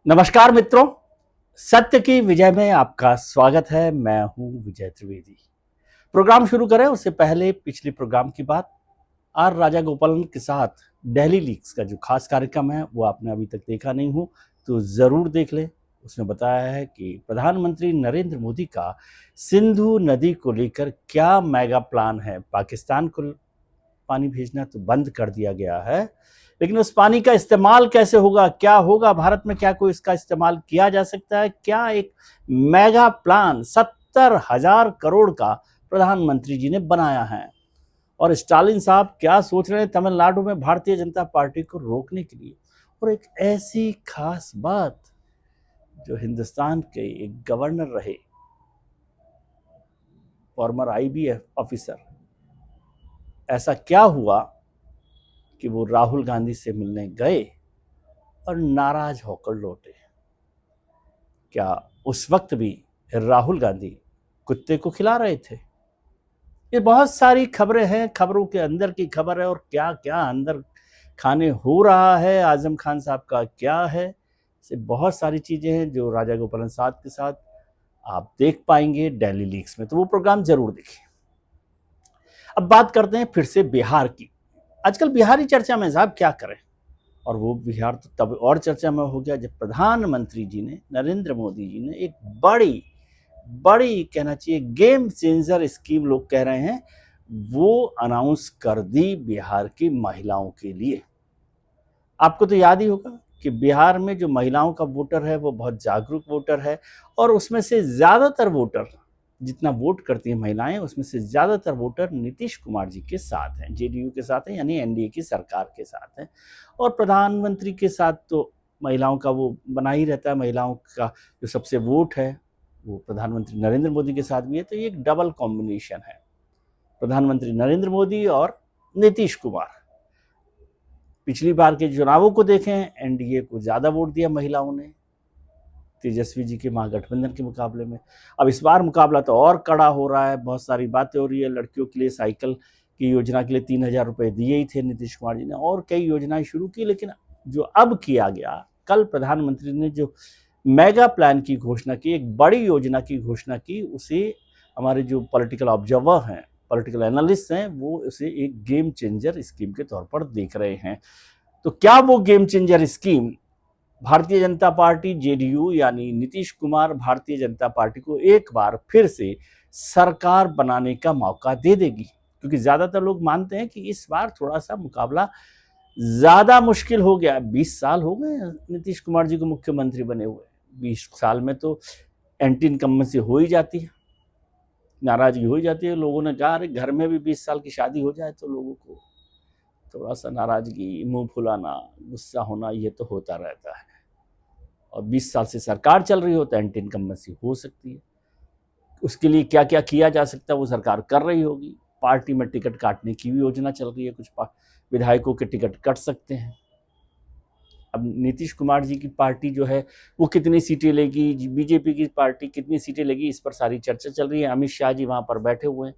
नमस्कार मित्रों, सत्य की विजय में आपका स्वागत है। मैं हूं विजय त्रिवेदी। प्रोग्राम शुरू करें उससे पहले पिछले प्रोग्राम की बात। आर राजा गोपालन के साथ दिल्ली लीक्स का जो खास कार्यक्रम है वो आपने अभी तक देखा नहीं हो तो ज़रूर देख ले। उसमें बताया है कि प्रधानमंत्री नरेंद्र मोदी का सिंधु नदी को लेकर क्या मेगा प्लान है। पाकिस्तान को पानी भेजना तो बंद कर दिया गया है, लेकिन उस पानी का इस्तेमाल कैसे होगा, क्या होगा, भारत में क्या कोई इसका इस्तेमाल किया जा सकता है, क्या एक मेगा प्लान 70,000 करोड़ का प्रधानमंत्री जी ने बनाया है। और स्टालिन साहब क्या सोच रहे हैं तमिलनाडु में भारतीय जनता पार्टी को रोकने के लिए। और एक ऐसी खास बात, जो हिंदुस्तान के एक गवर्नर रहे, फॉर्मर आईबीएफ ऑफिसर, ऐसा क्या हुआ कि वो राहुल गांधी से मिलने गए और नाराज होकर लौटे। क्या उस वक्त भी राहुल गांधी कुत्ते को खिला रहे थे? ये बहुत सारी खबरें हैं, खबरों के अंदर की खबर है, और क्या क्या अंदर खाने हो रहा है, आजम खान साहब का क्या है, से बहुत सारी चीजें हैं जो राजा गोपालन साहब के साथ आप देख पाएंगे दिल्ली लीक्स में। तो वो प्रोग्राम जरूर देखें। अब बात करते हैं फिर से बिहार की। आजकल बिहारी चर्चा में साहब क्या करें, और वो बिहार तो तब और चर्चा में हो गया जब प्रधानमंत्री जी ने, नरेंद्र मोदी जी ने, एक बड़ी बड़ी कहना चाहिए गेम चेंजर स्कीम लोग कह रहे हैं, वो अनाउंस कर दी बिहार की महिलाओं के लिए। आपको तो याद ही होगा कि बिहार में जो महिलाओं का वोटर है वो बहुत जागरूक वोटर है, और उसमें से ज़्यादातर वोटर, जितना वोट करती हैं महिलाएं, उसमें से ज़्यादातर वोटर नीतीश कुमार जी के साथ हैं, जेडीयू के साथ हैं, यानी एनडीए की सरकार के साथ हैं। और प्रधानमंत्री के साथ तो महिलाओं का वो बना ही रहता है, महिलाओं का जो सबसे वोट है वो प्रधानमंत्री नरेंद्र मोदी के साथ भी है। तो ये एक डबल कॉम्बिनेशन है, प्रधानमंत्री नरेंद्र मोदी और नीतीश कुमार। पिछली बार के चुनावों को देखें, एनडीए को ज़्यादा वोट दिया महिलाओं ने तेजस्वी जी के महागठबंधन के मुकाबले में। अब इस बार मुकाबला तो और कड़ा हो रहा है, बहुत सारी बातें हो रही है। लड़कियों के लिए साइकिल की योजना के लिए 3,000 रुपये दिए ही थे नीतीश कुमार जी ने, और कई योजनाएं शुरू की। लेकिन जो अब किया गया, कल प्रधानमंत्री ने जो मेगा प्लान की घोषणा की, एक बड़ी योजना की घोषणा की, उसे हमारे जो पॉलिटिकल ऑब्जर्वर हैं, पॉलिटिकल एनालिस्ट हैं, वो उसे एक गेम चेंजर स्कीम के तौर पर देख रहे हैं। तो क्या वो game changer scheme Bharatiya Janata party, JDU यानी नीतीश कुमार भारतीय जनता पार्टी को एक बार फिर से सरकार बनाने का मौका दे देगी? क्योंकि ज्यादातर लोग मानते हैं कि इस बार थोड़ा सा मुकाबला ज्यादा मुश्किल हो गया। 20 साल हो गए नीतीश कुमार जी को मुख्यमंत्री बने हुए। 20 साल में तो एंटी इनकम्बेंसी हो ही जाती है, नाराजगी हो ही जाती है। लोगों ने कहा अरे घर में भी 20 साल की शादी हो जाए तो लोगों को थोड़ा सा नाराजगी, मुंह फुलाना, गुस्सा होना, ये तो होता रहता है। और 20 साल से सरकार चल रही हो तो एंटी इनकम्बेंसी हो सकती है। उसके लिए क्या क्या किया जा सकता है वो सरकार कर रही होगी। पार्टी में टिकट काटने की भी योजना चल रही है, कुछ विधायकों के टिकट कट सकते हैं। अब नीतीश कुमार जी की पार्टी जो है वो कितनी सीटें लेगी, बीजेपी की पार्टी कितनी सीटें लेगी, इस पर सारी चर्चा चल रही है। अमित शाह जी वहां पर बैठे हुए हैं,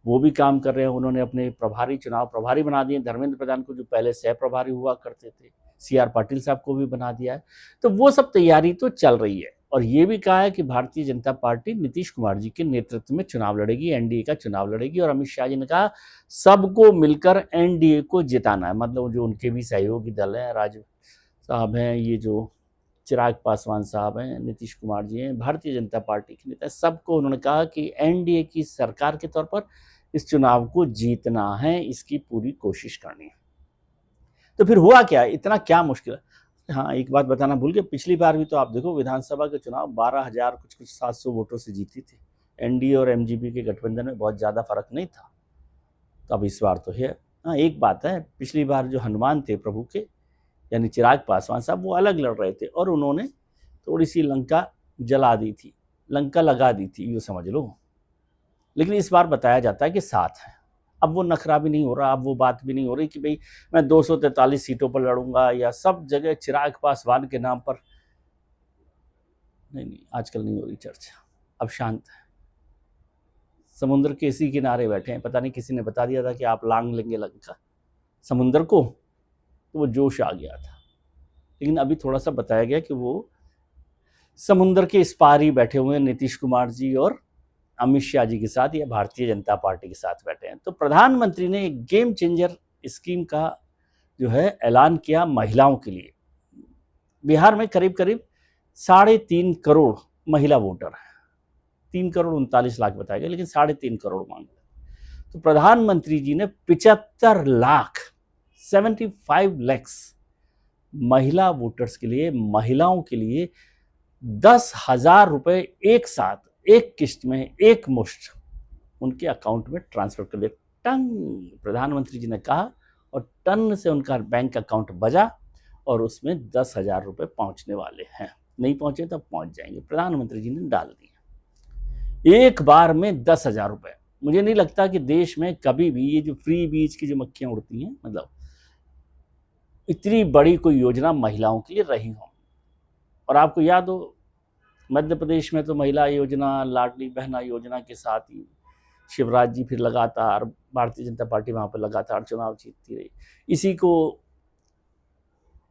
वो भी काम कर रहे हैं। उन्होंने अपने प्रभारी, चुनाव प्रभारी बना दिए धर्मेंद्र प्रधान को, जो पहले सह प्रभारी हुआ करते थे। सीआर पाटिल साहब को भी बना दिया है। तो वो सब तैयारी तो चल रही है। और ये भी कहा है कि भारतीय जनता पार्टी नीतीश कुमार जी के नेतृत्व में चुनाव लड़ेगी, एनडीए का चुनाव लड़ेगी। और अमित शाह जी ने कहा सबको मिलकर एनडीए को जिताना है। मतलब जो उनके भी सहयोगी दल हैं, राज साहब हैं, ये जो चिराग पासवान साहब हैं, नीतीश कुमार जी हैं, भारतीय जनता पार्टी के नेता, सबको उन्होंने कहा कि एनडीए की सरकार के तौर पर इस चुनाव को जीतना है, इसकी पूरी कोशिश करनी है। तो फिर हुआ क्या, इतना क्या मुश्किल है? हाँ, एक बात बताना भूल गए, पिछली बार भी तो आप देखो विधानसभा के चुनाव 12,000 कुछ 700 वोटों से जीती थी। एनडीए और एमजीपी के गठबंधन में बहुत ज़्यादा फर्क नहीं था। तो अब इस बार तो है। हाँ, एक बात है, पिछली बार जो हनुमान थे प्रभु के, यानी चिराग पासवान साहब, वो अलग लड़ रहे थे और उन्होंने थोड़ी सी लंका जला दी थी, लंका लगा दी थी, यूँ समझ लो। लेकिन इस बार बताया जाता है कि साथ है। अब वो नखरा भी नहीं हो रहा, अब वो बात भी नहीं हो रही कि भाई मैं 243 सीटों पर लड़ूंगा या सब जगह चिराग पासवान के नाम पर। नहीं नहीं, आजकल नहीं हो रही चर्चा, अब शांत है। समुद्र के इसी किनारे बैठे हैं। पता नहीं किसी ने बता दिया था कि आप लांग लेंगे लंका, समुद्र को, तो वो जोश आ गया था। लेकिन अभी थोड़ा सा बताया गया कि वो समुद्र के इस पार ही बैठे हुए हैं नीतीश कुमार जी और अमित शाह जी के साथ या भारतीय जनता पार्टी के साथ बैठे हैं। तो प्रधानमंत्री ने एक गेम चेंजर स्कीम का जो है ऐलान किया महिलाओं के लिए। बिहार में करीब करीब 3.5 करोड़ महिला वोटर हैं। 3,39,00,000 बताया गया, लेकिन 3.5 करोड़ मांग रहे। तो प्रधानमंत्री जी ने 75 लाख 75 लैक्स महिला वोटर्स के लिए, महिलाओं के लिए 10,000 रुपए एक साथ एक किस्त में एक मुश्त उनके अकाउंट में ट्रांसफर कर दिया। टंग, प्रधानमंत्री जी ने कहा और टन से उनका बैंक अकाउंट बजा और उसमें 10,000 रुपए पहुंचने वाले हैं। नहीं पहुंचे तो पहुंच जाएंगे। प्रधानमंत्री जी ने डाल दिया एक बार में 10,000 रुपए। मुझे नहीं लगता कि देश में कभी भी ये जो फ्री बीज की जो मक्खियां उड़ती हैं, मतलब इतनी बड़ी कोई योजना महिलाओं के लिए रही हो। और आपको याद हो, मध्य प्रदेश में तो महिला योजना, लाडली बहना योजना के साथ ही शिवराज जी फिर लगातार, भारतीय जनता पार्टी वहां पर लगातार चुनाव जीतती रही। इसी को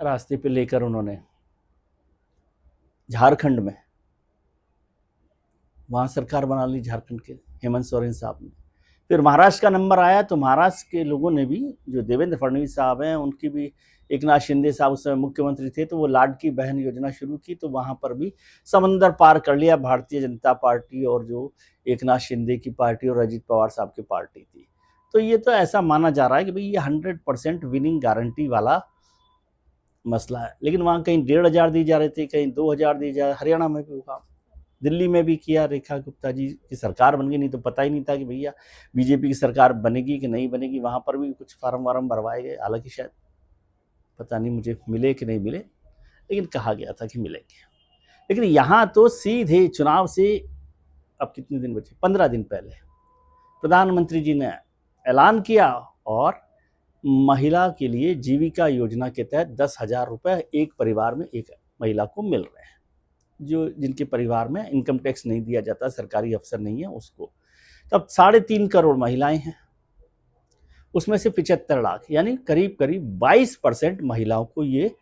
रास्ते पे लेकर उन्होंने झारखंड में वहां सरकार बना ली, झारखंड के हेमंत सोरेन साहब ने। फिर महाराष्ट्र का नंबर आया तो महाराष्ट्र के लोगों ने भी, जो देवेंद्र फडणवीस साहब हैं उनकी भी, एकनाथ शिंदे साहब उस समय मुख्यमंत्री थे, तो वो लाडकी बहन योजना शुरू की। तो वहां पर भी समंदर पार कर लिया भारतीय जनता पार्टी और जो एकनाथ शिंदे की पार्टी और अजित पवार साहब की पार्टी थी। तो ये तो ऐसा माना जा रहा है कि भाई ये 100% विनिंग गारंटी वाला मसला है। लेकिन वहां कहीं 1,500 दी जा रही थी, कहीं 2,000 दी जा रही। हरियाणा में भी हुआ, दिल्ली में भी किया। रेखा गुप्ता जी की सरकार बन गई, नहीं तो पता ही नहीं था कि भैया बीजेपी की सरकार बनेगी कि नहीं बनेगी। वहां पर भी कुछ फार्म वार्म भरवाए गए, हालांकि शायद पता नहीं मुझे मिले कि नहीं मिले, लेकिन कहा गया था कि मिलेंगे। लेकिन यहाँ तो सीधे चुनाव से अब कितने दिन बचे, 15 दिन पहले प्रधानमंत्री जी ने ऐलान किया और महिला के लिए जीविका योजना के तहत 10,000 रुपए एक परिवार में एक महिला को मिल रहे हैं, जो जिनके परिवार में इनकम टैक्स नहीं दिया जाता, सरकारी अफसर नहीं है उसको। तब 3.5 करोड़ महिलाएं हैं, उसमें से 75 लाख यानी करीब करीब 22% महिलाओं को ये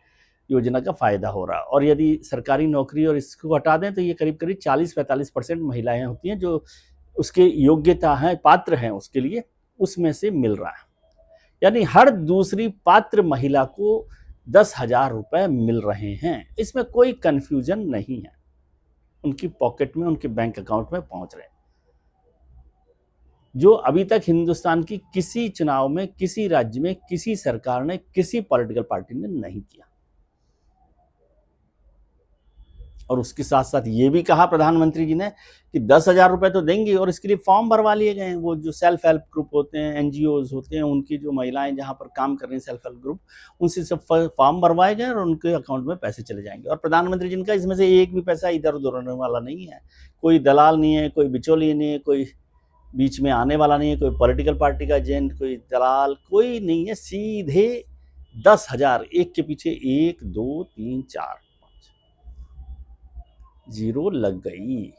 योजना का फायदा हो रहा है। और यदि सरकारी नौकरी और इसको हटा दें तो ये करीब करीब 40-45% महिलाएं होती हैं जो उसके योग्यता है, पात्र हैं उसके लिए, उसमें से मिल रहा है। यानी हर दूसरी पात्र महिला को 10,000 रुपए मिल रहे हैं। इसमें कोई कंफ्यूजन नहीं है, उनकी पॉकेट में, उनके बैंक अकाउंट में पहुंच रहे हैं, जो अभी तक हिंदुस्तान की किसी चुनाव में, किसी राज्य में, किसी सरकार ने, किसी पॉलिटिकल पार्टी ने नहीं किया। और उसके साथ साथ ये भी कहा प्रधानमंत्री जी ने कि 10,000 रुपए तो देंगे और इसके लिए फॉर्म भरवा लिए गए हैं। वो जो सेल्फ हेल्प ग्रुप होते हैं, एनजीओज होते हैं, उनकी जो महिलाएं जहां पर काम कर रही हैं, सेल्फ हेल्प ग्रुप, उनसे सब फॉर्म भरवाए गए और उनके अकाउंट में पैसे चले जाएंगे। और प्रधानमंत्री जी का इसमें से एक भी पैसा इधर उधर होने वाला नहीं है। कोई दलाल नहीं है, कोई बिचौलिए नहीं है, कोई बीच में आने वाला नहीं है, कोई पॉलिटिकल पार्टी का एजेंट, कोई दलाल, कोई नहीं है। सीधे 10,000, एक के पीछे 1 2 3 4 5 जीरो लग गई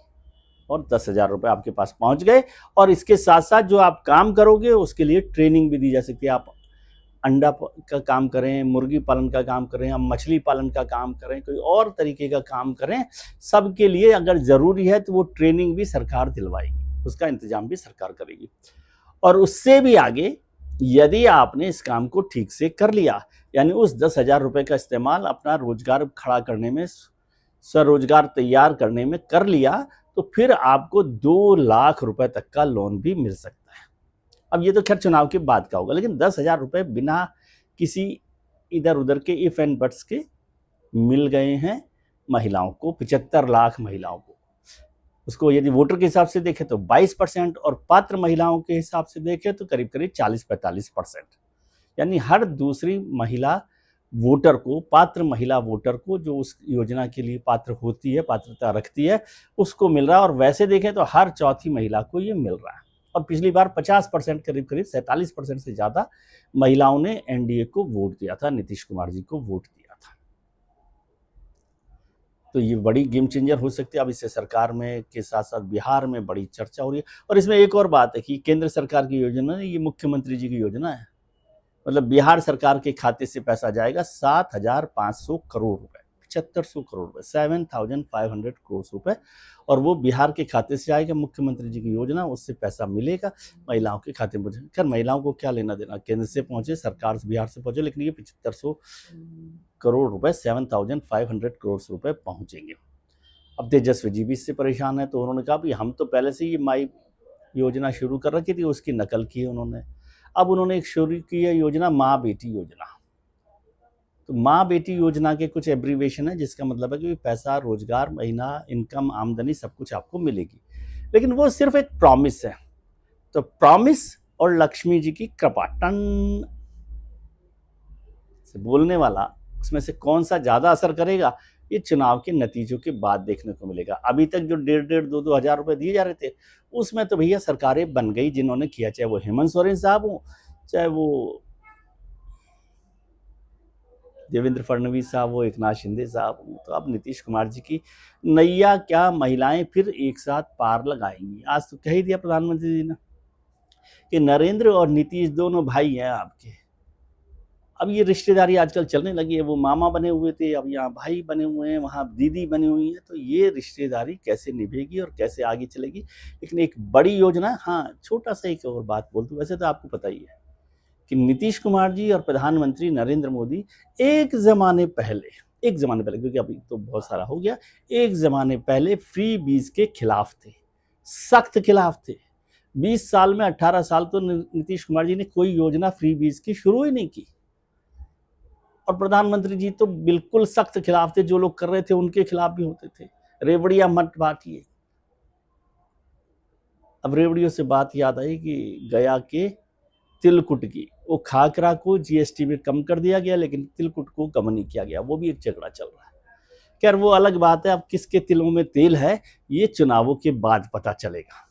और 10,000 रुपए आपके पास पहुंच गए। और इसके साथ साथ जो आप काम करोगे उसके लिए ट्रेनिंग भी दी जा सकती है। आप अंडा का काम करें, मुर्गी पालन का काम करें, हम मछली पालन का काम करें, कोई और तरीके का काम करें, सबके लिए अगर जरूरी है तो वो ट्रेनिंग भी सरकार दिलवाएगी, उसका इंतजाम भी सरकार करेगी। और उससे भी आगे, यदि आपने इस काम को ठीक से कर लिया, यानी उस 10,000 रुपए का इस्तेमाल अपना रोजगार खड़ा करने में, स्वरोजगार तैयार करने में कर लिया, तो फिर आपको 2 लाख रुपए तक का लोन भी मिल सकता है। अब ये तो खैर चुनाव के बाद का होगा, लेकिन 10,000 रुपए बिना किसी इधर उधर के इफ एंड बट्स के मिल गए हैं महिलाओं को, 75 लाख महिलाओं को। उसको यदि वोटर के हिसाब से देखें तो 22% और पात्र महिलाओं के हिसाब से देखें तो करीब करीब 40-45%। यानी हर दूसरी महिला वोटर को, पात्र महिला वोटर को, जो उस योजना के लिए पात्र होती है, पात्रता रखती है, उसको मिल रहा है। और वैसे देखें तो हर चौथी महिला को ये मिल रहा है। और पिछली बार 50%, करीब करीब 47% से ज़्यादा महिलाओं ने एनडीए को वोट दिया था, नीतीश कुमार जी को वोट दिया था। तो ये बड़ी गेम चेंजर हो सकती है। अब इससे सरकार में के साथ साथ बिहार में बड़ी चर्चा हो रही है। और इसमें एक और बात है कि केंद्र सरकार की योजना है, ये मुख्यमंत्री जी की योजना है। मतलब बिहार सरकार के खाते से पैसा जाएगा 7,500 करोड़ रुपए। 7500 करोड़ रुपए, 7500 करोड़ रुपए, और वो बिहार के खाते से आएगा। मुख्यमंत्री जी की योजना, उससे पैसा मिलेगा महिलाओं के खाते में। खैर महिलाओं को क्या लेना देना, केंद्र से पहुंचे, सरकार से, बिहार से पहुंचे, लेकिन ये 7500 करोड़ रुपए, 7500 करोड़ रुपए पहुंचेंगे। अब तेजस्वी जी भी इससे परेशान है, तो उन्होंने कहा भी हम तो पहले से ही माई योजना शुरू कर रखी थी, उसकी नकल की है उन्होंने। अब उन्होंने एक शुरू की है योजना, माँ बेटी योजना। तो माँ बेटी योजना के कुछ एब्रीवेशन है, जिसका मतलब है कि पैसा, रोजगार, महीना, इनकम, आमदनी सब कुछ आपको मिलेगी, लेकिन वो सिर्फ एक प्रॉमिस है। तो प्रॉमिस और लक्ष्मी जी की कृपा, टन से बोलने वाला, उसमें से कौन सा ज्यादा असर करेगा, ये चुनाव के नतीजों के बाद देखने को मिलेगा। अभी तक जो 1,500-2,000 रुपए दिए जा रहे थे, उसमें तो भैया सरकारें बन गई जिन्होंने किया, चाहे वो हेमंत सोरेन साहब हो, चाहे वो देवेंद्र फडणवीस साहब हो, एकनाथ शिंदे साहब हो। तो अब नीतीश कुमार जी की नैया क्या महिलाएं फिर एक साथ पार लगाएंगी। आज तो कह ही दिया प्रधानमंत्री जी ने कि नरेंद्र और नीतीश दोनों भाई हैं आपके। अब ये रिश्तेदारी आजकल चलने लगी है, वो मामा बने हुए थे, अब यहाँ भाई बने हुए हैं, वहाँ दीदी बनी हुई है। तो ये रिश्तेदारी कैसे निभेगी और कैसे आगे चलेगी। लेकिन एक बड़ी योजना, हाँ छोटा सा एक और बात बोल दूं, वैसे तो आपको पता ही है कि नीतीश कुमार जी और प्रधानमंत्री नरेंद्र मोदी एक जमाने पहले, क्योंकि अभी तो बहुत सारा हो गया, एक जमाने पहले फ्री बीज के खिलाफ थे, सख्त खिलाफ थे। 20 साल में 18 साल तो नीतीश कुमार जी ने कोई योजना फ्री बीज की शुरू ही नहीं की, और प्रधानमंत्री जी तो बिल्कुल सख्त खिलाफ थे। जो लोग कर रहे थे उनके खिलाफ भी होते थे, रेवड़िया मत बांटिए। अब रेवड़ियों से बात याद आई कि गया के तिलकुट की, वो खाकरा को जीएसटी में कम कर दिया गया, लेकिन तिलकुट को कम नहीं किया गया, वो भी एक झगड़ा चल रहा है। खैर वो अलग बात है, अब किसके तिलों में तेल है ये चुनावों के बाद पता चलेगा।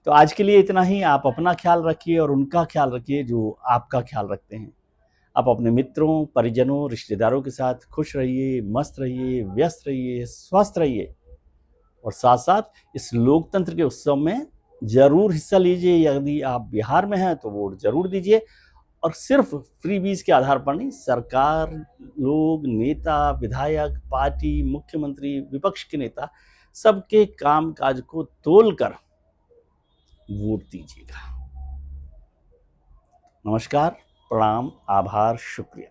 तो आज के लिए इतना ही। आप अपना ख्याल रखिए और उनका ख्याल रखिए जो आपका ख्याल रखते हैं। आप अपने मित्रों, परिजनों, रिश्तेदारों के साथ खुश रहिए, मस्त रहिए, व्यस्त रहिए, स्वस्थ रहिए, और साथ साथ इस लोकतंत्र के उत्सव में जरूर हिस्सा लीजिए। यदि आप बिहार में हैं तो वोट जरूर दीजिए, और सिर्फ फ्रीबीज के आधार पर नहीं, सरकार, लोग, नेता, विधायक, पार्टी, मुख्यमंत्री, विपक्ष के नेता, सबके कामकाज को तोलकर वोट दीजिएगा। नमस्कार, प्रणाम, आभार, शुक्रिया।